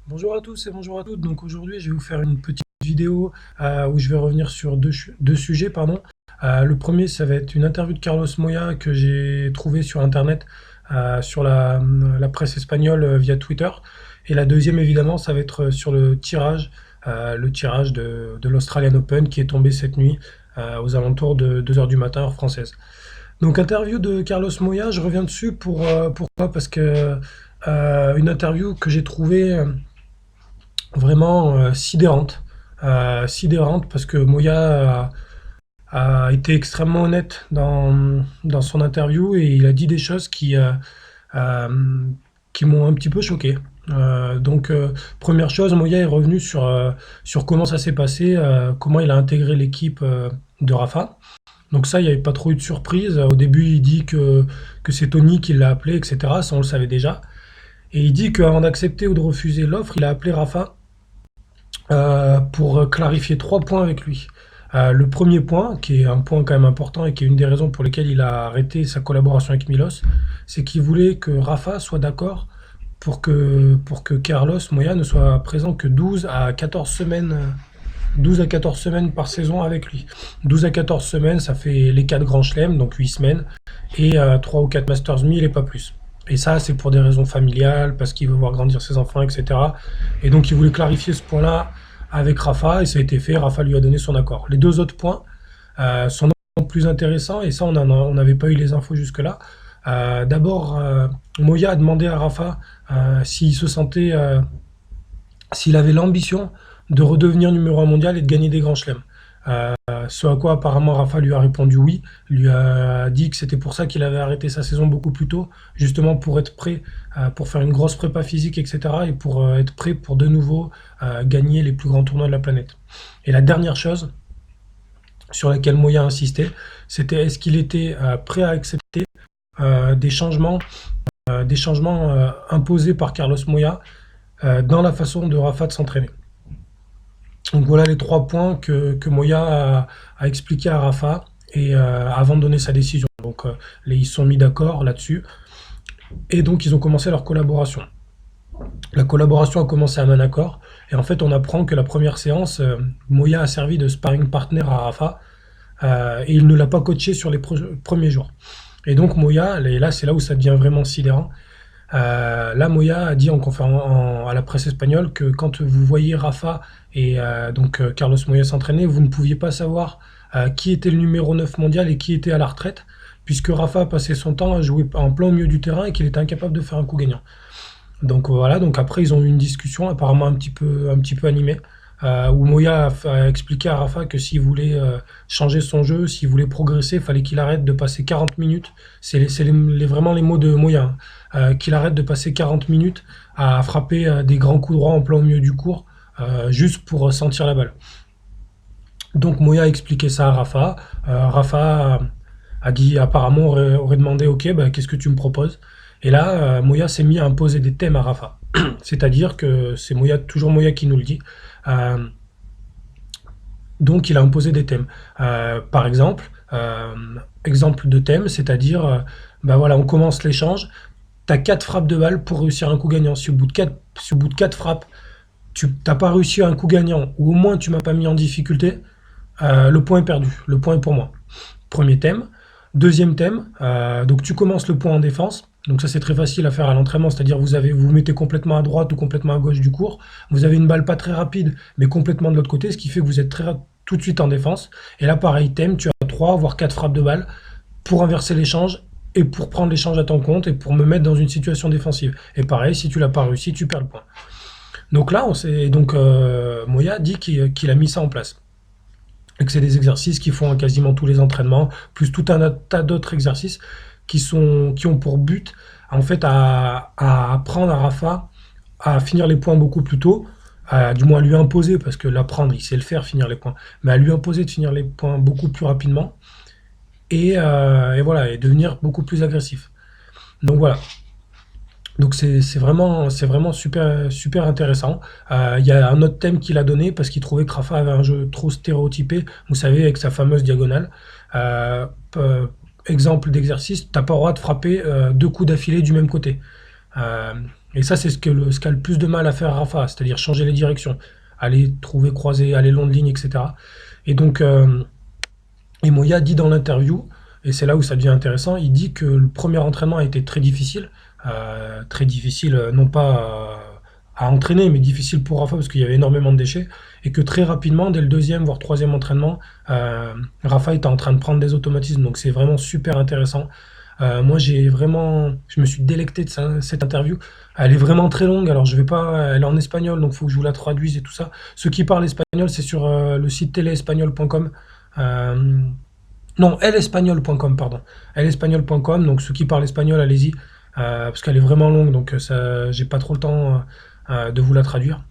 Bonjour à tous et bonjour à toutes. Donc aujourd'hui, je vais vous faire une petite vidéo où je vais revenir sur deux sujets, pardon. Le premier, ça va être une interview de Carlos Moya que j'ai trouvé sur Internet, sur la presse espagnole via Twitter. Et la deuxième, évidemment, ça va être sur le tirage de l'Australian Open qui est tombé cette nuit aux alentours de 2 heures du matin, heure française. Donc interview de Carlos Moya, je reviens dessus pourquoi? Parce que une interview que j'ai trouvée vraiment sidérante parce que Moya a été extrêmement honnête dans son interview et il a dit des choses euh, qui m'ont un petit peu choqué. Première chose, Moya est revenu sur comment ça s'est passé, comment il a intégré l'équipe de Rafa. Donc ça, il n'y avait pas trop eu de surprise. Au début, il dit que c'est Tony qui l'a appelé, etc. Ça, on le savait déjà. Et il dit qu'avant d'accepter ou de refuser l'offre, il a appelé Rafa pour clarifier 3 points avec lui. Le premier point, qui est un point quand même important et qui est une des raisons pour lesquelles il a arrêté sa collaboration avec Milos, c'est qu'il voulait que Rafa soit d'accord pour que Carlos Moya ne soit présent que 12 à 14 semaines par saison avec lui. 12 à 14 semaines, ça fait les 4 grands chelems, donc 8 semaines, et 3 ou 4 Masters 1000 et pas plus. Et ça, c'est pour des raisons familiales, parce qu'il veut voir grandir ses enfants, etc. Et donc, il voulait clarifier ce point-là avec Rafa, et ça a été fait. Rafa lui a donné son accord. Les deux autres points sont plus intéressants, et ça, on n'avait pas eu les infos jusque-là. D'abord, Moya a demandé à Rafa s'il se sentait, s'il avait l'ambition de redevenir numéro 1 mondial et de gagner des grands chelems. Ce à quoi apparemment Rafa lui a répondu oui, lui a dit que c'était pour ça qu'il avait arrêté sa saison beaucoup plus tôt, justement pour être prêt, pour faire une grosse prépa physique, etc. et pour être prêt pour de nouveau gagner les plus grands tournois de la planète. Et la dernière chose sur laquelle Moya a insisté, c'était est-ce qu'il était prêt à accepter des changements imposés par Carlos Moya dans la façon de Rafa de s'entraîner. Donc voilà les 3 points que Moya a expliqué à Rafa et avant de donner sa décision. Donc ils se sont mis d'accord là-dessus et donc ils ont commencé leur collaboration. La collaboration a commencé à Manacor et en fait on apprend que la première séance, Moya a servi de sparring partner à Rafa et il ne l'a pas coaché sur les premiers jours. Et donc Moya, et là c'est là où ça devient vraiment sidérant, là, Moya a dit à la presse espagnole que quand vous voyez Rafa et Carlos Moya s'entraîner, vous ne pouviez pas savoir qui était le numéro 9 mondial et qui était à la retraite, puisque Rafa passait son temps à jouer en plein au milieu du terrain et qu'il était incapable de faire un coup gagnant. Donc voilà, donc après ils ont eu une discussion apparemment un petit peu animée, où Moya a expliqué à Rafa que s'il voulait changer son jeu, s'il voulait progresser, il fallait qu'il arrête de passer 40 minutes, vraiment les mots de Moya, hein, qu'il arrête de passer 40 minutes à frapper des grands coups droits en plein au milieu du court, juste pour sentir la balle. Donc Moya a expliqué ça à Rafa. Rafa a dit apparemment aurait demandé ok, bah, qu'est-ce que tu me proposes? Et là, Moya s'est mis à imposer des thèmes à Rafa. C'est-à-dire que c'est Moya, toujours Moya qui nous le dit. Euh, donc il a imposé des thèmes. Par exemple, exemple de thème, c'est-à-dire, bah voilà, on commence l'échange, tu as 4 frappes de balle pour réussir un coup gagnant. Si au bout de 4 frappes, tu n'as pas réussi un coup gagnant, ou au moins tu m'as pas mis en difficulté, le point est perdu, le point est pour moi. Premier thème. Deuxième thème, donc tu commences le point en défense. Donc ça c'est très facile à faire à l'entraînement, c'est-à-dire vous mettez complètement à droite ou complètement à gauche du cours. Vous avez une balle pas très rapide, mais complètement de l'autre côté, ce qui fait que vous êtes tout de suite en défense. Et là pareil, thème, tu as 3 voire 4 frappes de balle pour inverser l'échange et pour prendre l'échange à ton compte et pour me mettre dans une situation défensive. Et pareil, si tu l'as pas réussi, tu perds le point. Donc là, Moya dit qu'il a mis ça en place et que c'est des exercices qu'ils font à quasiment tous les entraînements, plus tout un tas d'autres exercices qui ont pour but en fait à apprendre à Rafa à finir les points beaucoup plus tôt, du moins à lui imposer, parce que l'apprendre, il sait le faire, finir les points, mais à lui imposer de finir les points beaucoup plus rapidement et voilà, et devenir beaucoup plus agressif. Donc voilà, donc c'est vraiment super, super intéressant. Il y a un autre thème qu'il a donné parce qu'il trouvait que Rafa avait un jeu trop stéréotypé, vous savez, avec sa fameuse diagonale. Euh, euh, Exemple d'exercice, t'as pas le droit de frapper 2 coups d'affilée du même côté. Euh, Et ça, c'est ce qu'a le plus de mal à faire Rafa, c'est-à-dire changer les directions, aller trouver croiser, aller long de ligne, etc. Et donc, et Moya dit dans l'interview, et c'est là où ça devient intéressant, il dit que le premier entraînement a été très difficile, non pas à entraîner, mais difficile pour Rafa parce qu'il y avait énormément de déchets, et que très rapidement, dès le deuxième voire troisième entraînement, Rafa était en train de prendre des automatismes, donc c'est vraiment super intéressant. Moi, je me suis délecté de cette interview. Elle est vraiment très longue, alors je vais pas, elle est en espagnol, donc il faut que je vous la traduise et tout ça. Ceux qui parlent espagnol, c'est sur le site téléespagnol.com. Euh, non, elespagnol.com, pardon. Elespagnol.com, donc ceux qui parlent espagnol, allez-y, parce qu'elle est vraiment longue, donc ça, j'ai pas trop le temps de vous la traduire.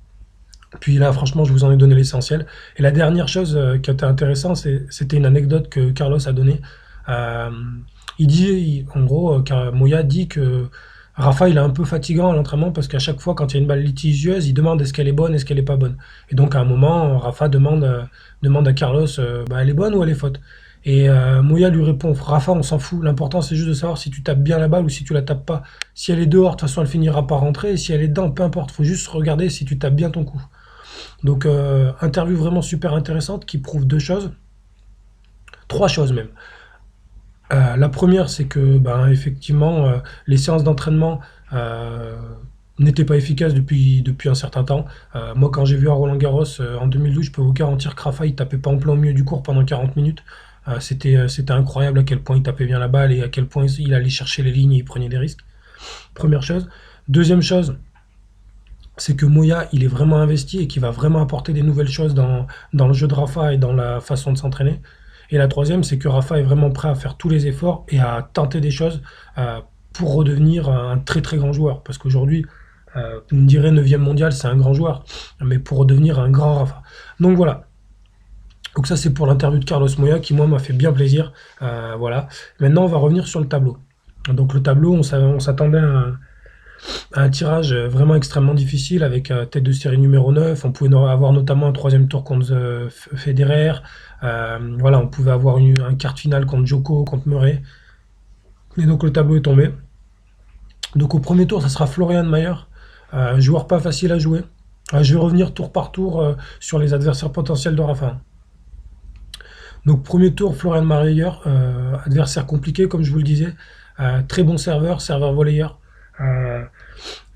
Puis là, franchement, je vous en ai donné l'essentiel. Et la dernière chose qui était intéressante, c'était une anecdote que Carlos a donnée. Euh, en gros, Moya dit que Rafa, il est un peu fatigant à l'entraînement parce qu'à chaque fois, quand il y a une balle litigieuse, il demande est-ce qu'elle est bonne, est-ce qu'elle est pas bonne. Et donc, à un moment, Rafa demande à Carlos, bah, elle est bonne ou elle est faute. Et Moya lui répond, Rafa, on s'en fout. L'important, c'est juste de savoir si tu tapes bien la balle ou si tu la tapes pas. Si elle est dehors, de toute façon, elle finira par rentrer. Et si elle est dedans, peu importe. Faut juste regarder si tu tapes bien ton coup. Donc, interview vraiment super intéressante qui prouve deux choses, trois choses même. La première, c'est que, ben, effectivement, les séances d'entraînement euh, n'étaient pas efficaces depuis un certain temps. Moi, quand j'ai vu à Roland-Garros en 2012, je peux vous garantir que Rafa, il tapait pas en plein au milieu du court pendant 40 minutes. C'était incroyable à quel point il tapait bien la balle et à quel point il allait chercher les lignes et il prenait des risques. Première chose. Deuxième chose, c'est que Moya, il est vraiment investi et qu'il va vraiment apporter des nouvelles choses dans le jeu de Rafa et dans la façon de s'entraîner. Et la troisième, c'est que Rafa est vraiment prêt à faire tous les efforts et à tenter des choses euh, pour redevenir un très très grand joueur. Parce qu'aujourd'hui, vous me direz 9e mondial, c'est un grand joueur, mais pour redevenir un grand Rafa. Donc voilà. Donc ça, c'est pour l'interview de Carlos Moya qui, moi, m'a fait bien plaisir. Voilà. Maintenant, on va revenir sur le tableau. Donc le tableau, on s'attendait à un tirage vraiment extrêmement difficile avec tête de série numéro 9. On pouvait avoir notamment un troisième tour contre Federer. Voilà, on pouvait avoir un quart de finale contre Djoko, contre Murray. Et donc le tableau est tombé. Donc au premier tour, ça sera Florian Mayer, joueur pas facile à jouer. Je vais revenir tour par tour sur les adversaires potentiels de Rafa. Donc premier tour, Florian Mayer, adversaire compliqué comme je vous le disais. Très bon serveur volleyeur. Euh,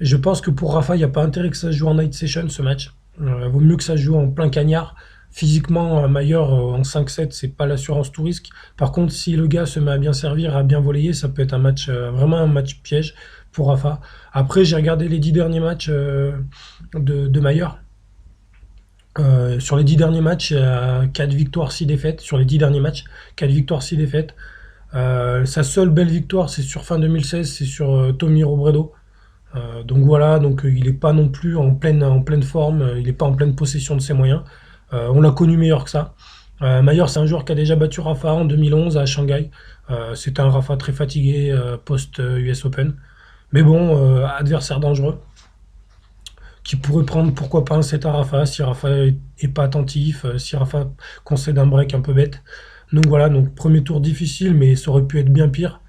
je pense que pour Rafa, il n'y a pas intérêt que ça se joue en night session ce match. Vaut mieux que ça se joue en plein cagnard. Physiquement, Mayer en 5-7, c'est pas l'assurance tout risque. Par contre, si le gars se met à bien servir, à bien voler, ça peut être un match, vraiment un match piège pour Rafa. Après, j'ai regardé les 10 derniers matchs de Mayer. Sur les 10 derniers matchs, il y a 4 victoires, 6 défaites. Sur les 10 derniers matchs, 4 victoires, 6 défaites. Sa seule belle victoire, c'est sur fin 2016, c'est sur Tommy Robredo. Donc voilà, donc il n'est pas non plus en pleine forme, il n'est pas en pleine possession de ses moyens. On l'a connu meilleur que ça. Mayer, c'est un joueur qui a déjà battu Rafa en 2011 à Shanghai. C'était un Rafa très fatigué post-US Open. Mais bon, adversaire dangereux, qui pourrait prendre pourquoi pas un set à Rafa si Rafa est pas attentif, si Rafa concède un break un peu bête. Donc voilà, donc premier tour difficile, mais ça aurait pu être bien pire.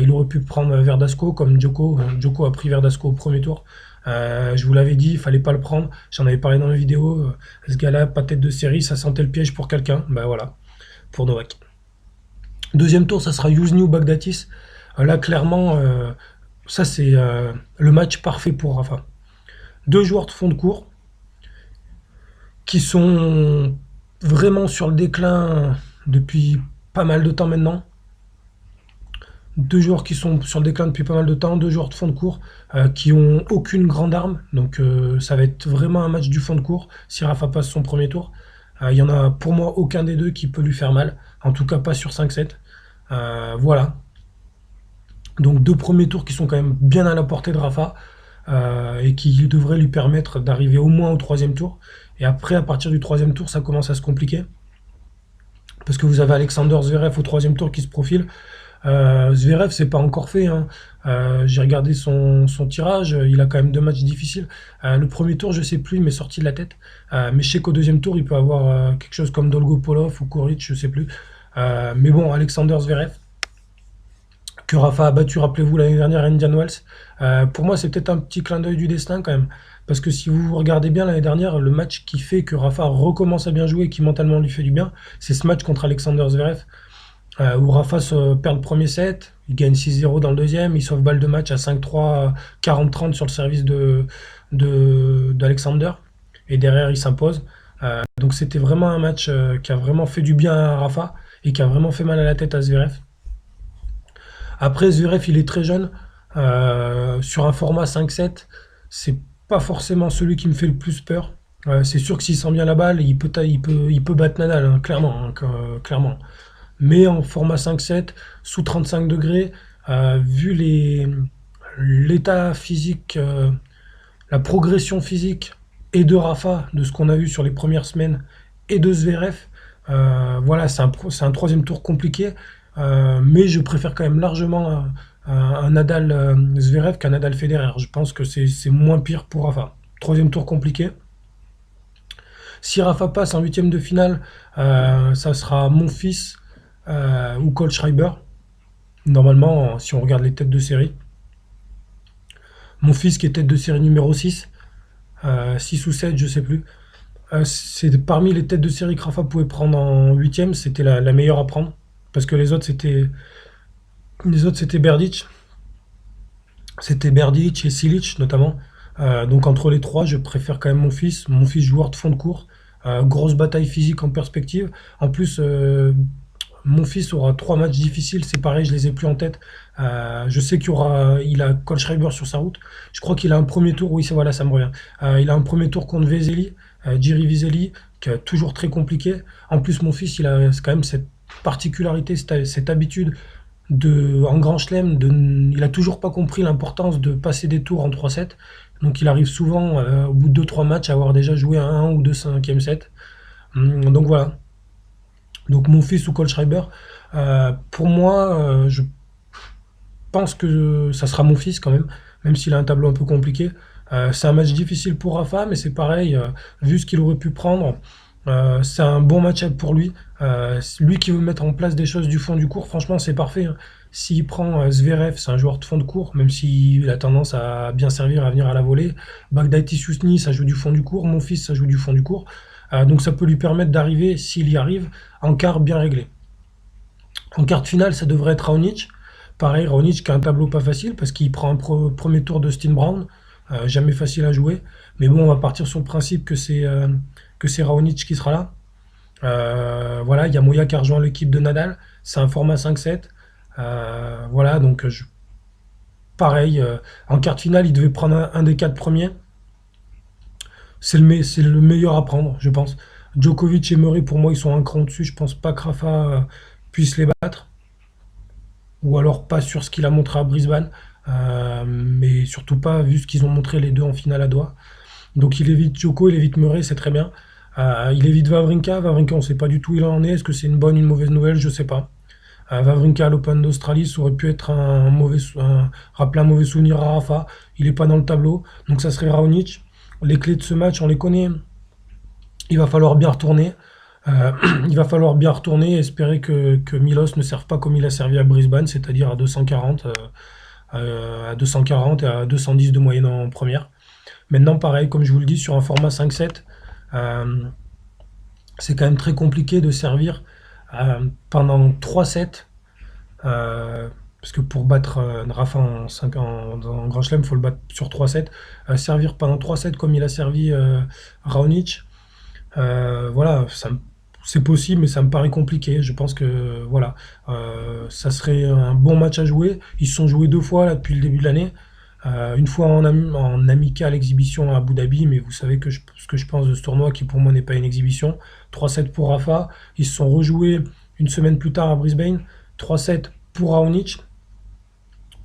Il aurait pu prendre Verdasco comme Djoko. Djoko a pris Verdasco au premier tour. Je vous l'avais dit, il fallait pas le prendre. J'en avais parlé dans la vidéo. Ce gars-là, pas tête de série, ça sentait le piège pour quelqu'un. Ben voilà, pour Novak. Deuxième tour, ça sera Yuzny ou Bagdatis. Là, clairement, ça c'est le match parfait pour Rafa. Deux joueurs de fond de cours qui sont vraiment sur le déclin depuis pas mal de temps maintenant. Deux joueurs qui sont sur le déclin depuis pas mal de temps, deux joueurs de fond de cours qui ont aucune grande arme. Donc ça va être vraiment un match du fond de cours si Rafa passe son premier tour. Il y en a pour moi aucun des deux qui peut lui faire mal. En tout cas pas sur 5-7. Voilà. Donc deux premiers tours qui sont quand même bien à la portée de Rafa et qui devraient lui permettre d'arriver au moins au troisième tour. Et après, à partir du troisième tour, ça commence à se compliquer. Parce que vous avez Alexander Zverev au troisième tour qui se profile. Zverev, c'est pas encore fait, hein. J'ai regardé son tirage, il a quand même deux matchs difficiles. Le premier tour, je sais plus, il m'est sorti de la tête. Mais je sais qu'au deuxième tour, il peut avoir quelque chose comme Dolgopolov ou Koric, je sais plus. Mais bon, Alexander Zverev, que Rafa a battu, rappelez-vous, l'année dernière, Indian Wells. Pour moi, c'est peut-être un petit clin d'œil du destin quand même. Parce que si vous regardez bien l'année dernière, le match qui fait que Rafa recommence à bien jouer et qui mentalement lui fait du bien, c'est ce match contre Alexander Zverev, où Rafa perd le premier set, il gagne 6-0 dans le deuxième, il sauve balle de match à 5-3, 40-30 sur le service d'Alexander, et derrière il s'impose. Donc c'était vraiment un match qui a vraiment fait du bien à Rafa et qui a vraiment fait mal à la tête à Zverev. Après, Zverev, il est très jeune. Sur un format 5-7, c'est pas forcément celui qui me fait le plus peur. C'est sûr que s'il sent bien la balle, il peut battre Nadal, hein, clairement, hein, clairement. Mais en format 5-7, sous 35 degrés, vu l'état physique, la progression physique et de Rafa, de ce qu'on a vu sur les premières semaines, et de Zverev, voilà, c'est un troisième tour compliqué, mais je préfère quand même largement un Nadal Zverev qu'un Nadal Federer. Je pense que c'est moins pire pour Rafa. Troisième tour compliqué. Si Rafa passe en huitième de finale, ça sera Monfils ou Kohlschreiber. Normalement, si on regarde les têtes de série. Monfils qui est tête de série numéro 6, 6 ou 7, je sais plus. C'est parmi les têtes de série que Rafa pouvait prendre en huitième, c'était la meilleure à prendre. Parce que les autres c'était Berdych. C'était Berdych et Silic notamment. Donc entre les trois, je préfère quand même mon fils joueur de fond de cours. Grosse bataille physique en perspective. En plus, mon fils aura trois matchs difficiles, c'est pareil, je les ai plus en tête. Je sais il a Kohlschreiber sur sa route. Je crois qu'il a un premier tour, oui, voilà, ça me revient. Il a un premier tour contre Veseli, Jiri Veseli, qui est toujours très compliqué. En plus, mon fils, il a quand même cette particularité, cette habitude en Grand Chelem, il a toujours pas compris l'importance de passer des tours en 3-7. Donc il arrive souvent, au bout de deux trois matchs, à avoir déjà joué un ou deux cinquième set. Donc voilà. Donc mon fils ou Kohlschreiber, pour moi, je pense que ça sera mon fils quand même s'il a un tableau un peu compliqué. C'est un match difficile pour Rafa, mais c'est pareil, vu ce qu'il aurait pu prendre, c'est un bon match-up pour lui. Lui qui veut mettre en place des choses du fond du cours, franchement, c'est parfait, hein. S'il prend Zverev, c'est un joueur de fond de cours, même s'il a tendance à bien servir, à venir à la volée. Baghdatis Yousni, ça joue du fond du cours. Mon fils, ça joue du fond du cours. Donc ça peut lui permettre d'arriver, s'il y arrive, en quart bien réglé. En quart de finale, ça devrait être Raonic. Pareil, Raonic qui a un tableau pas facile parce qu'il prend un premier tour de Stine Brown. Jamais facile à jouer. Mais bon, on va partir sur le principe que c'est Raonic qui sera là. Voilà, il y a Moya qui a rejoint l'équipe de Nadal. C'est un format 5-7. Voilà, donc pareil, en quart de finale, il devait prendre un des quatre premiers. C'est le meilleur à prendre, je pense. Djokovic et Murray, pour moi, ils sont un cran au-dessus. Je pense pas que Rafa puisse les battre. Ou alors pas sur ce qu'il a montré à Brisbane. Mais surtout pas vu ce qu'ils ont montré les deux en finale à Doha. Donc il évite Djoko, il évite Murray, c'est très bien. Il évite Wawrinka. Wawrinka, on ne sait pas du tout où il en est. Est-ce que c'est une bonne ou une mauvaise nouvelle? Je ne sais pas. Wawrinka à l'Open d'Australie, ça aurait pu être rappeler un mauvais souvenir à Rafa. Il n'est pas dans le tableau. Donc ça serait Raonic. Les clés de ce match, on les connaît. Il va falloir bien retourner. Il va falloir bien retourner et espérer que Milos ne serve pas comme il a servi à Brisbane, c'est-à-dire à 240, à 240 et à 210 de moyenne en première. Maintenant, pareil, comme je vous le dis, sur un format 5-7, c'est quand même très compliqué de servir pendant 3 sets. Parce que pour battre Rafa en Grand Chelem, il faut le battre sur 3 sets. Servir pendant 3 sets comme il a servi Raonic, voilà, c'est possible, mais ça me paraît compliqué. Je pense que voilà, ça serait un bon match à jouer. Ils se sont joués deux fois là, depuis le début de l'année. Une fois en amical exhibition à Abu Dhabi, mais vous savez ce que je pense de ce tournoi qui pour moi n'est pas une exhibition. 3-7 pour Rafa. Ils se sont rejoués une semaine plus tard à Brisbane. 3-7 pour Raonic.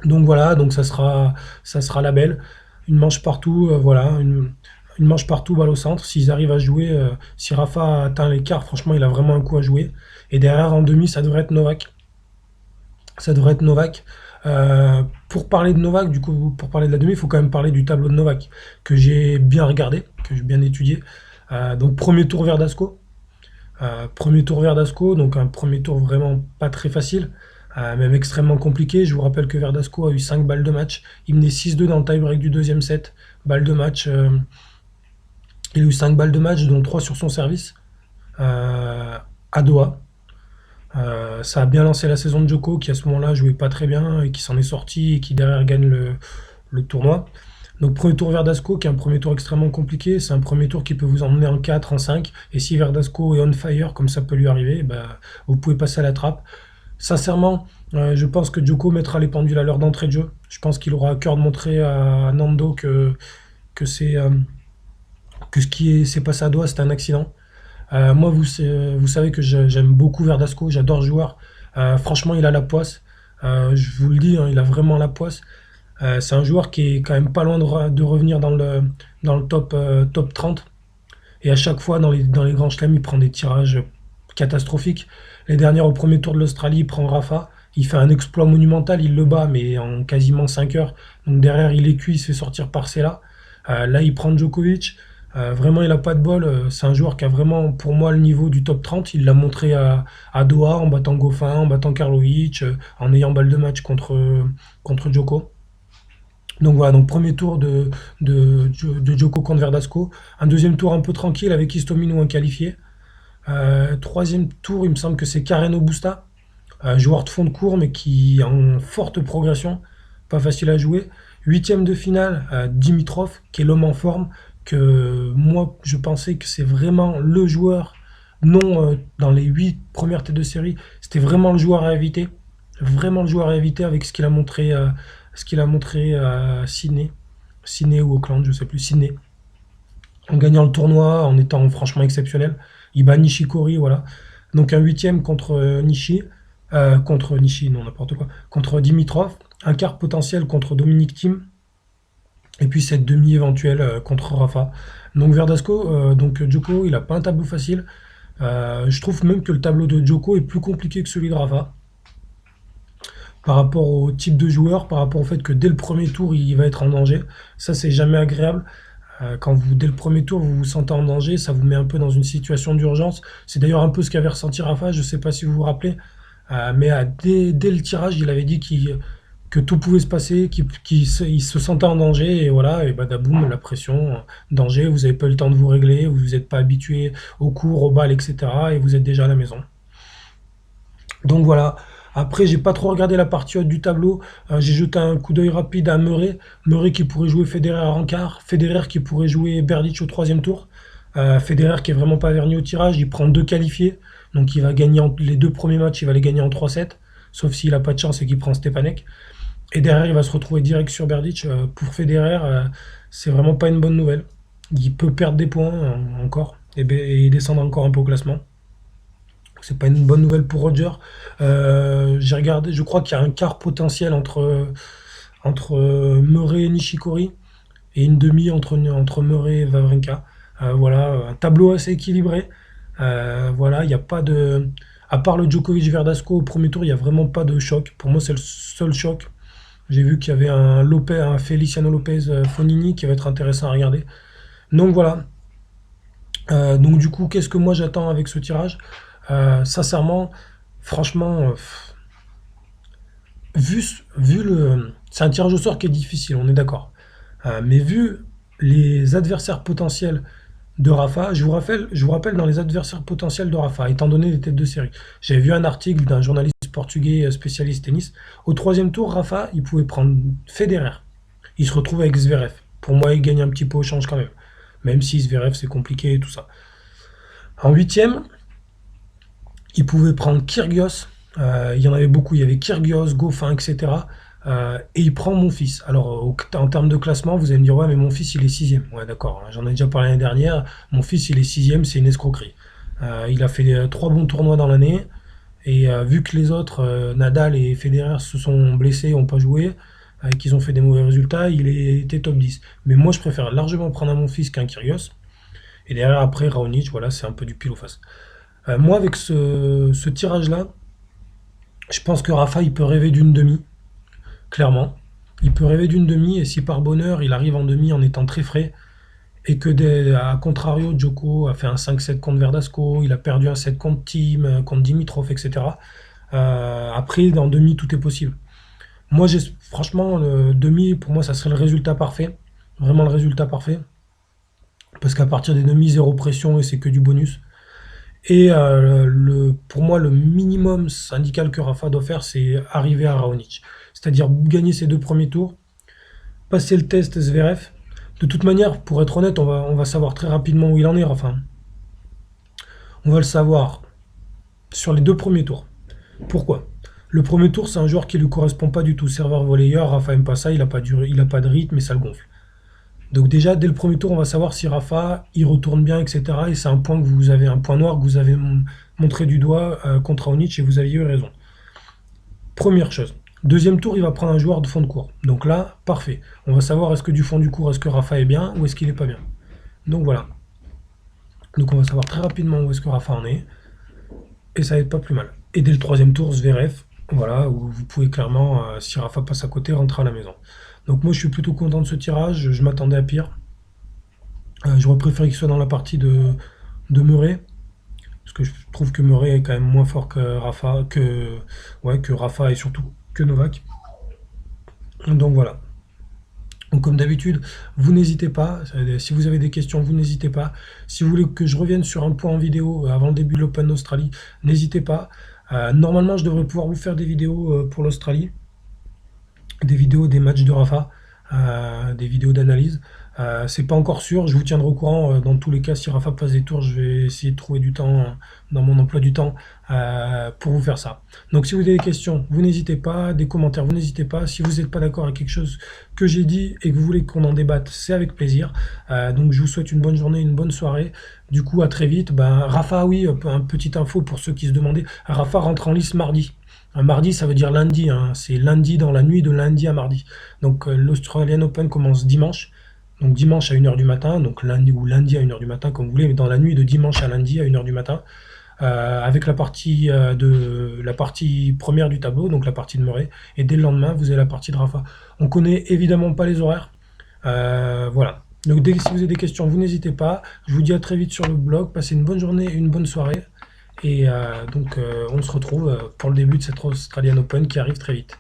Donc voilà, donc ça sera la belle. Une manche partout, voilà, une manche partout, balle au centre. S'ils arrivent à jouer, si Rafa atteint l'écart, franchement, il a vraiment un coup à jouer. Et derrière, en demi, ça devrait être Novak. Ça devrait être Novak. Pour parler de Novak, du coup, pour parler de la demi, il faut quand même parler du tableau de Novak, que j'ai bien regardé, que j'ai bien étudié. Donc premier tour Verdasco. Donc un premier tour vraiment pas très facile. même extrêmement compliqué. Je vous rappelle que Verdasco a eu 5 balles de match. Il menait 6-2 dans le tie-break du deuxième set. Balles de match, il a eu 5 balles de match, dont 3 sur son service, à Doha. Ça a bien lancé la saison de Djoko, qui à ce moment-là jouait pas très bien et qui s'en est sorti et qui derrière gagne le tournoi. Donc premier tour Verdasco, qui est un premier tour extrêmement compliqué, c'est un premier tour qui peut vous emmener en 4, en 5, et si Verdasco est on fire, comme ça peut lui arriver, bah, vous pouvez passer à la trappe. Sincèrement, je pense que Djoko mettra les pendules à l'heure d'entrée de jeu. Je pense qu'il aura à cœur de montrer à Nando que que ce qui s'est passé à Doha, c'était un accident. Moi, vous savez que j'aime beaucoup Verdasco, j'adore ce joueur. Franchement, il a la poisse. Je vous le dis, hein, il a vraiment la poisse. C'est un joueur qui est quand même pas loin de revenir dans le top 30. Et à chaque fois, dans les grands chelems, il prend des tirages catastrophiques. Les dernières, au premier tour de l'Australie, il prend Rafa. Il fait un exploit monumental, il le bat, mais en quasiment 5 heures. Donc derrière, il est cuit, il se fait sortir par Sela. Là, il prend Djokovic. Vraiment, il a pas de bol. C'est un joueur qui a vraiment, pour moi, le niveau du top 30. Il l'a montré à Doha, en battant Goffin, en battant Karlovic, en ayant balle de match contre Djoko. Donc voilà, donc premier tour de Djoko contre Verdasco. Un deuxième tour un peu tranquille avec Istomin ou un qualifié. Troisième tour, il me semble que c'est Carreno Busta, joueur de fond de cours, mais qui est en forte progression, pas facile à jouer. Huitième de finale, Dimitrov, qui est l'homme en forme, que moi je pensais que c'est vraiment le joueur, non dans les 8 premières têtes de série, c'était vraiment le joueur à éviter. Vraiment le joueur à éviter avec ce qu'il a montré à Sydney. Sydney ou Auckland, je sais plus, Sydney. En gagnant le tournoi, en étant franchement exceptionnel. Il bat Nishikori, voilà. Donc un huitième contre Nishi, non n'importe quoi, contre Dimitrov, un quart potentiel contre Dominic Thiem, et puis cette demi éventuelle contre Rafa. Donc Verdasco, donc Djoko, il a pas un tableau facile. Je trouve même que le tableau de Djoko est plus compliqué que celui de Rafa, par rapport au type de joueur, par rapport au fait que dès le premier tour, il va être en danger. Ça, c'est jamais agréable. Quand dès le premier tour, vous vous sentez en danger, ça vous met un peu dans une situation d'urgence. C'est d'ailleurs un peu ce qu'avait ressenti Rafa, je ne sais pas si vous vous rappelez. Mais dès le tirage, il avait dit que tout pouvait se passer, il se sentait en danger, et voilà, et badaboum, la pression, danger, vous n'avez pas eu le temps de vous régler, vous n'êtes pas habitué au cours, au bal, etc., et vous êtes déjà à la maison. Donc voilà. Après, j'ai pas trop regardé la partie haute du tableau. J'ai jeté un coup d'œil rapide à Murray. Murray qui pourrait jouer Federer en quart. Federer qui pourrait jouer Berdych au troisième tour. Federer qui est vraiment pas verni au tirage. Il prend deux qualifiés. Donc il va gagner les 2 premiers matchs, il va les gagner en 3-7. Sauf s'il a pas de chance et qu'il prend Stepanek. Et derrière, il va se retrouver direct sur Berdych. Pour Federer, c'est vraiment pas une bonne nouvelle. Il peut perdre des points encore et descendre encore un peu au classement. C'est pas une bonne nouvelle pour Roger. J'ai regardé, je crois qu'il y a un quart potentiel entre Murray et Nishikori et une demi entre Murray et Wawrinka. Voilà, un tableau assez équilibré. Voilà, il n'y a pas de. À part le Djokovic Verdasco au premier tour, il n'y a vraiment pas de choc. Pour moi, c'est le seul choc. J'ai vu qu'il y avait un Feliciano Lopez Fonini qui va être intéressant à regarder. Donc voilà. Donc du coup, qu'est-ce que moi j'attends avec ce tirage? Sincèrement, franchement, vu, c'est un tirage au sort qui est difficile, on est d'accord. Mais vu les adversaires potentiels de Rafa, je vous rappelle dans les adversaires potentiels de Rafa, étant donné les têtes de série. J'avais vu un article d'un journaliste portugais spécialiste tennis. Au troisième tour, Rafa, il pouvait prendre Federer. Il se retrouve avec Zverev. Pour moi, il gagne un petit peu au change quand même. Même si Zverev, c'est compliqué et tout ça. En huitième, il pouvait prendre Kyrgios. Il y en avait beaucoup. Il y avait Kyrgios, Goffin, etc. Et il prend mon fils. Alors, en termes de classement, vous allez me dire, ouais, mais mon fils, il est sixième. Ouais, d'accord. J'en ai déjà parlé l'année dernière. Mon fils, il est sixième, c'est une escroquerie. Il a fait 3 bons tournois dans l'année. Et vu que les autres, Nadal et Federer, se sont blessés, n'ont pas joué, et qu'ils ont fait des mauvais résultats, il était top 10. Mais moi, je préfère largement prendre à mon fils qu'un Kyrgios. Et derrière, après, Raonic, voilà, c'est un peu du pile ou face. Moi, avec ce tirage-là, je pense que Rafa, il peut rêver d'une demi, clairement. Il peut rêver d'une demi, et si par bonheur, il arrive en demi en étant très frais, et que, à contrario, Djoko a fait un 5-7 contre Verdasco, il a perdu un 7 contre Thiem, contre Dimitrov, etc. Après, dans demi, tout est possible. Moi, franchement, le demi, pour moi, ça serait le résultat parfait. Vraiment le résultat parfait. Parce qu'à partir des demi, zéro pression et c'est que du bonus. Et pour moi, le minimum syndical que Rafa doit faire, c'est arriver à Raonic. C'est-à-dire gagner ses deux premiers tours, passer le test Zverev. De toute manière, pour être honnête, on va savoir très rapidement où il en est, Rafa. On va le savoir sur les deux premiers tours. Pourquoi? Le premier tour, c'est un joueur qui ne lui correspond pas du tout. Serveur volleyeur, Rafa aime pas ça, il a pas de rythme et ça le gonfle. Donc déjà, dès le premier tour, on va savoir si Rafa, il retourne bien, etc. Et c'est un point que vous avez, un point noir que vous avez montré du doigt contre Raonic et vous aviez eu raison. Première chose. Deuxième tour, il va prendre un joueur de fond de cours. Donc là, parfait. On va savoir est-ce que du fond du cours, est-ce que Rafa est bien ou est-ce qu'il est pas bien. Donc voilà. Donc on va savoir très rapidement où est-ce que Rafa en est. Et ça va être pas plus mal. Et dès le troisième tour, Zverev, voilà, où vous pouvez clairement, si Rafa passe à côté, rentrer à la maison. Donc moi je suis plutôt content de ce tirage, je m'attendais à pire. J'aurais préféré qu'il soit dans la partie de Murray, parce que je trouve que Murray est quand même moins fort que Rafa, ouais, que Rafa et surtout que Novak. Donc voilà. Donc comme d'habitude, vous n'hésitez pas, si vous avez des questions, vous n'hésitez pas. Si vous voulez que je revienne sur un point en vidéo avant le début de l'Open d'Australie, n'hésitez pas. Normalement, je devrais pouvoir vous faire des vidéos pour l'Australie, des vidéos des matchs de Rafa, des vidéos d'analyse. C'est pas encore sûr, je vous tiendrai au courant. Dans tous les cas, si Rafa passe des tours, je vais essayer de trouver du temps dans mon emploi du temps pour vous faire ça. Donc si vous avez des questions, vous n'hésitez pas, des commentaires, vous n'hésitez pas. Si vous n'êtes pas d'accord avec quelque chose que j'ai dit et que vous voulez qu'on en débatte, c'est avec plaisir. Donc je vous souhaite une bonne journée, une bonne soirée. Du coup, à très vite. Ben, Rafa, oui, un petite info pour ceux qui se demandaient. Rafa rentre en lice mardi. Un mardi, ça veut dire lundi, hein. C'est lundi dans la nuit de lundi à mardi. Donc l'Australian Open commence dimanche. Donc dimanche à 1h du matin, donc lundi ou lundi à 1h du matin, comme vous voulez, mais dans la nuit de dimanche à lundi à 1h du matin, avec la partie première du tableau, donc la partie de Murray, et dès le lendemain, vous avez la partie de Rafa. On connaît évidemment pas les horaires. Voilà. Donc si vous avez des questions, vous n'hésitez pas. Je vous dis à très vite sur le blog. Passez une bonne journée et une bonne soirée. Et donc on se retrouve pour le début de cette Australian Open qui arrive très vite.